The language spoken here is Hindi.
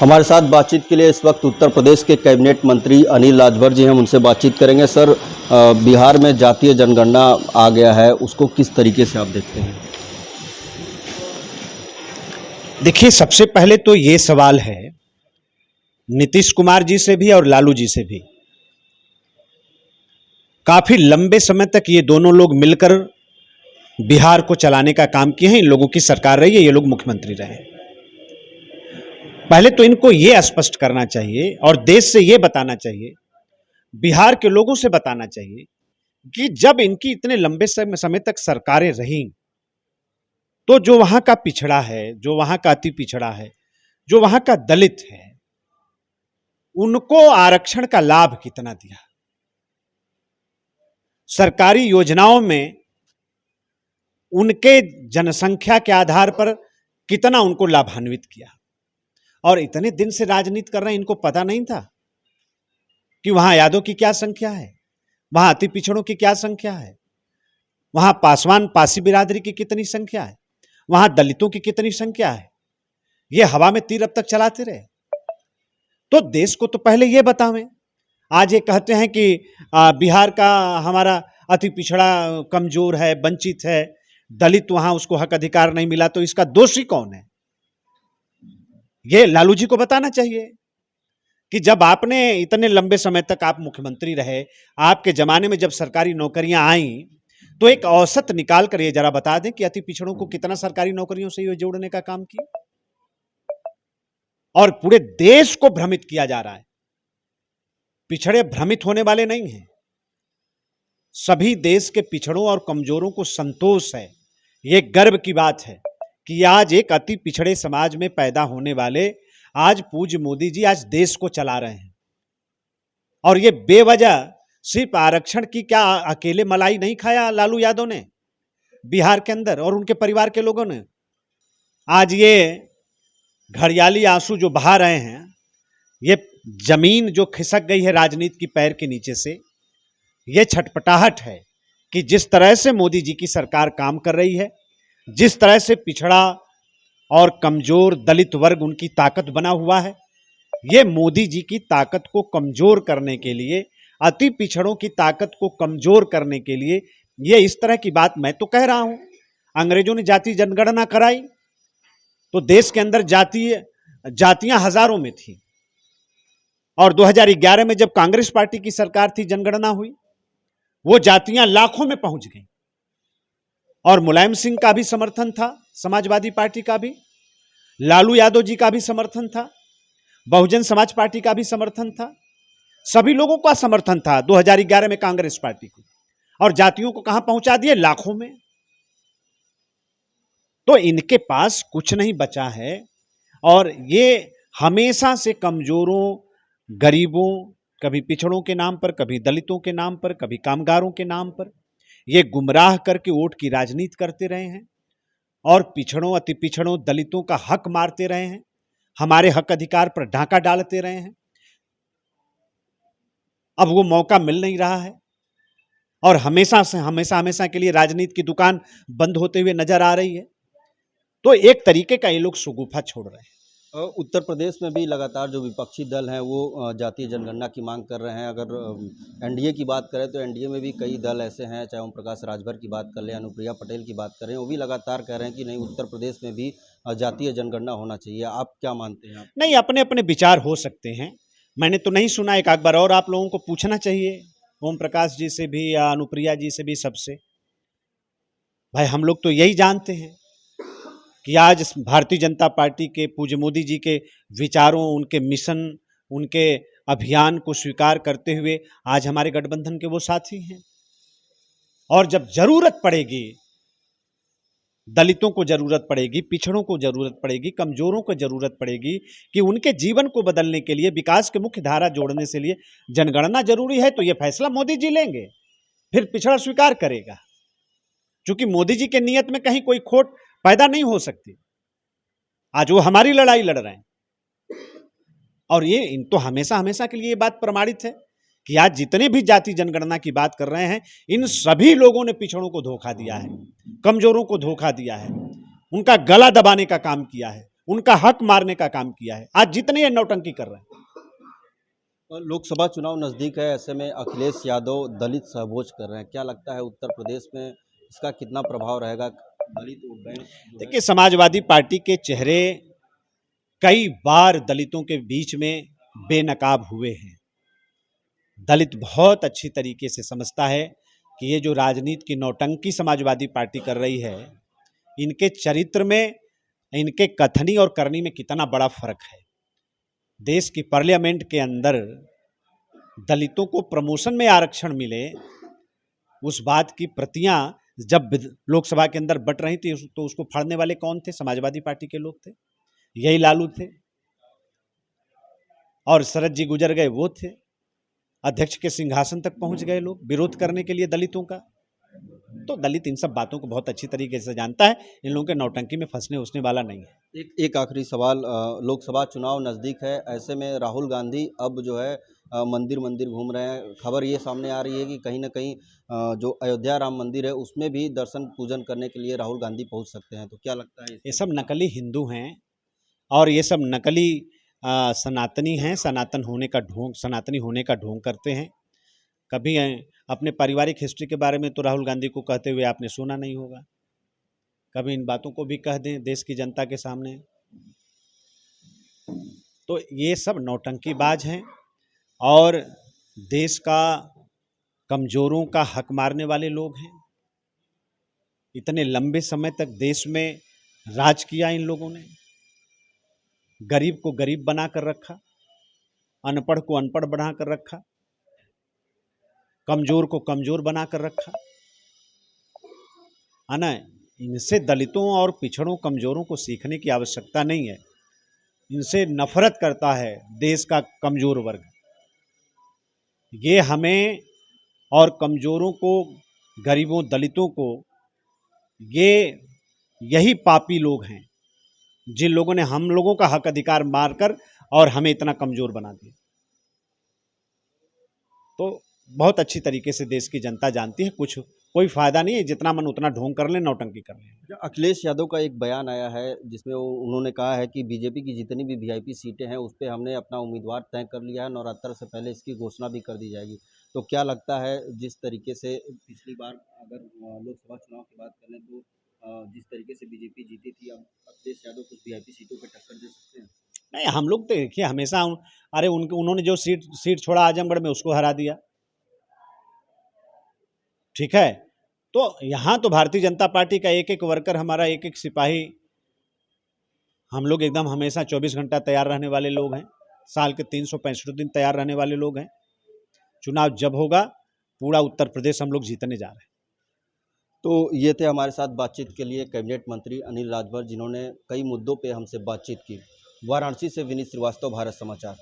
हमारे साथ बातचीत के लिए इस वक्त उत्तर प्रदेश के कैबिनेट मंत्री अनिल राजभर जी, हम उनसे बातचीत करेंगे। सर, बिहार में जातीय जनगणना आ गया है, उसको किस तरीके से आप देखते हैं? देखिए, सबसे पहले तो ये सवाल है नीतीश कुमार जी से भी और लालू जी से भी। काफी लंबे समय तक ये दोनों लोग मिलकर बिहार को चलाने का काम किए हैं। इन लोगों की सरकार रही है, ये लोग मुख्यमंत्री रहे। पहले तो इनको ये स्पष्ट करना चाहिए और देश से ये बताना चाहिए, बिहार के लोगों से बताना चाहिए कि जब इनकी इतने लंबे समय तक सरकारें रहीं, तो जो वहां का पिछड़ा है, जो वहां का अति पिछड़ा है, जो वहां का दलित है, उनको आरक्षण का लाभ कितना दिया, सरकारी योजनाओं में उनके जनसंख्या के आधार पर कितना उनको लाभान्वित किया। और इतने दिन से राजनीति कर रहे हैं, इनको पता नहीं था कि वहां यादव की क्या संख्या है, वहां अति पिछड़ों की क्या संख्या है, वहां पासवान पासी बिरादरी की कितनी संख्या है, वहां दलितों की कितनी संख्या है। ये हवा में तीर अब तक चलाते रहे। तो देश को तो पहले ये बतावें। आज ये कहते हैं कि बिहार का हमारा अति पिछड़ा कमजोर है, वंचित है, दलित वहां उसको हक अधिकार नहीं मिला, तो इसका दोषी कौन है? ये लालू जी को बताना चाहिए कि जब आपने इतने लंबे समय तक आप मुख्यमंत्री रहे, आपके जमाने में जब सरकारी नौकरियां आई, तो एक औसत निकाल कर ये जरा बता दें कि अति पिछड़ों को कितना सरकारी नौकरियों से ये जोड़ने का काम किया। और पूरे देश को भ्रमित किया जा रहा है। पिछड़े भ्रमित होने वाले नहीं हैं। सभी देश के पिछड़ों और कमजोरों को संतोष है, ये गर्व की बात है कि आज एक अति पिछड़े समाज में पैदा होने वाले आज पूज्य मोदी जी आज देश को चला रहे हैं। और ये बेवजह सिर्फ आरक्षण की क्या अकेले मलाई नहीं खाया लालू यादव ने बिहार के अंदर और उनके परिवार के लोगों ने। आज ये घड़ियाली आंसू जो बहा रहे हैं, ये जमीन जो खिसक गई है राजनीति की पैर के नीचे से, ये छटपटाहट है कि जिस तरह से मोदी जी की सरकार काम कर रही है, जिस तरह से पिछड़ा और कमजोर दलित वर्ग उनकी ताकत बना हुआ है, ये मोदी जी की ताकत को कमजोर करने के लिए, अति पिछड़ों की ताकत को कमजोर करने के लिए ये इस तरह की बात मैं तो कह रहा हूं। अंग्रेजों ने जाति जनगणना कराई तो देश के अंदर जातियां हजारों में थी, और 2011 में जब कांग्रेस पार्टी की सरकार थी, जनगणना हुई, वो जातियां लाखों में पहुंच गई। और मुलायम सिंह का भी समर्थन था, समाजवादी पार्टी का भी, लालू यादव जी का भी समर्थन था, बहुजन समाज पार्टी का भी समर्थन था, सभी लोगों का समर्थन था 2011 में कांग्रेस पार्टी को। और जातियों को कहां पहुंचा दिए? लाखों में। तो इनके पास कुछ नहीं बचा है। और ये हमेशा से कमजोरों, गरीबों, कभी पिछड़ों के नाम पर, कभी दलितों के नाम पर, कभी कामगारों के नाम पर ये गुमराह करके वोट की राजनीति करते रहे हैं और पिछड़ों, अति पिछड़ों, दलितों का हक मारते रहे हैं, हमारे हक अधिकार पर डाका डालते रहे हैं। अब वो मौका मिल नहीं रहा है और हमेशा के लिए राजनीति की दुकान बंद होते हुए नजर आ रही है। तो एक तरीके का ये लोग शगुफा छोड़ रहे हैं। उत्तर प्रदेश में भी लगातार जो विपक्षी दल हैं वो जातीय जनगणना की मांग कर रहे हैं। अगर एनडीए की बात करें तो एनडीए में भी कई दल ऐसे हैं, चाहे ओम प्रकाश राजभर की बात कर लें, अनुप्रिया पटेल की बात करें, वो भी लगातार कह रहे हैं कि नहीं, उत्तर प्रदेश में भी जातीय जनगणना होना चाहिए। आप क्या मानते हैं? नहीं, अपने अपने विचार हो सकते हैं, मैंने तो नहीं सुना। एक बार और आप लोगों को पूछना चाहिए, ओम प्रकाश जी से भी या अनुप्रिया जी से भी, सबसे। भाई, हम लोग तो यही जानते हैं कि आज भारतीय जनता पार्टी के पूज्य मोदी जी के विचारों, उनके मिशन, उनके अभियान को स्वीकार करते हुए आज हमारे गठबंधन के वो साथी हैं। और जब जरूरत पड़ेगी, दलितों को जरूरत पड़ेगी, पिछड़ों को जरूरत पड़ेगी, कमजोरों को जरूरत पड़ेगी कि उनके जीवन को बदलने के लिए, विकास के मुख्य धारा जोड़ने से लिए जनगणना जरूरी है, तो यह फैसला मोदी जी लेंगे, फिर पिछड़ा स्वीकार करेगा। क्योंकि मोदी जी के नियत में कहीं कोई खोट पैदा नहीं हो सकती। आज वो हमारी लड़ाई लड़ रहे हैं और ये इन तो हमेशा के लिए ये बात प्रमाणित है कि आज जितने भी जाति जनगणना की बात कर रहे हैं, इन सभी लोगों ने पिछड़ों को धोखा दिया है, कमजोरों को धोखा दिया है, उनका गला दबाने का काम किया है, उनका हक मारने का काम किया है। आज जितने ये नौटंकी कर रहे हैं, लोकसभा चुनाव नज़दीक है, ऐसे में अखिलेश यादव दलित सहभोज कर रहे हैं। क्या लगता है उत्तर प्रदेश में इसका कितना प्रभाव रहेगा? दलित वोट बैंक जो है। देखिए समाजवादी पार्टी के चेहरे कई बार दलितों के बीच में बेनकाब हुए हैं। दलित बहुत अच्छी तरीके से समझता है कि ये जो राजनीति की नौटंकी समाजवादी पार्टी कर रही है, इनके चरित्र में, इनके कथनी और करनी में कितना बड़ा फर्क है। देश की पार्लियामेंट के अंदर दलितों को प्रमोशन में आरक्षण मिले, उस बात की प्रतियां जब लोकसभा के अंदर बट रही थी तो उसको फाड़ने वाले कौन थे? समाजवादी पार्टी के लोग थे, यही लालू थे। और शरद जी गुजर गए, वो थे। अध्यक्ष के सिंहासन तक पहुंच गए लोग विरोध करने के लिए दलितों का। तो दलित इन सब बातों को बहुत अच्छी तरीके से जानता है, इन लोगों के नौटंकी में फंसने उसने वाला नहीं है। एक आखिरी सवाल, लोकसभा चुनाव नज़दीक है, ऐसे में राहुल गांधी अब जो है मंदिर मंदिर घूम रहे हैं। खबर ये सामने आ रही है कि कहीं ना कहीं जो अयोध्या राम मंदिर है उसमें भी दर्शन पूजन करने के लिए राहुल गांधी पहुंच सकते हैं। तो क्या लगता है ये सब नकली हिंदू हैं और ये सब नकली सनातनी हैं। सनातनी होने का ढोंग करते हैं। कभी अपने पारिवारिक हिस्ट्री के बारे में तो राहुल गांधी को कहते हुए आपने सुना नहीं होगा। कभी इन बातों को भी कह दें देश की जनता के सामने। तो ये सब नौटंकीबाज हैं और देश का कमजोरों का हक मारने वाले लोग हैं। इतने लंबे समय तक देश में राज किया इन लोगों ने, गरीब को गरीब बनाकर रखा, अनपढ़ को अनपढ़ बनाकर रखा, कमजोर को कमजोर बनाकर रखा है ना। इनसे दलितों और पिछड़ों कमजोरों को सीखने की आवश्यकता नहीं है। इनसे नफरत करता है देश का कमजोर वर्ग। ये हमें और कमजोरों को, गरीबों दलितों को, यही पापी लोग हैं जिन लोगों ने हम लोगों का हक अधिकार मारकर और हमें इतना कमजोर बना दिया। तो बहुत अच्छी तरीके से देश की जनता जानती है, कोई फायदा नहीं है, जितना मन उतना ढोंग कर लें, नौटंकी कर लें। अखिलेश यादव का एक बयान आया है जिसमें उन्होंने कहा है कि बीजेपी की जितनी भी वीआईपी सीटें हैं उस पर हमने अपना उम्मीदवार तय कर लिया है, नवरात्र से पहले इसकी घोषणा भी कर दी जाएगी। तो क्या लगता है जिस तरीके से पिछली बार अगर लोकसभा चुनाव की बात करें तो जिस तरीके से बीजेपी जीती थी, अब अखिलेश यादव कुछ वीआईपी सीटों पर टक्कर दे सकते हैं? नहीं, हम लोग तो देखिए हमेशा अरे उन्होंने जो सीट छोड़ा आजमगढ़ में उसको हरा दिया, ठीक है। तो यहां तो भारतीय जनता पार्टी का एक एक वर्कर, हमारा एक एक सिपाही, हम लोग एकदम हमेशा 24 घंटा तैयार रहने वाले लोग हैं। साल के 365 दिन तैयार रहने वाले लोग हैं। चुनाव जब होगा पूरा उत्तर प्रदेश हम लोग जीतने जा रहे हैं। तो ये थे हमारे साथ बातचीत के लिए कैबिनेट मंत्री अनिल राजभर, जिन्होंने कई मुद्दों पे हमसे बातचीत की। वाराणसी से विनीत श्रीवास्तव, भारत समाचार।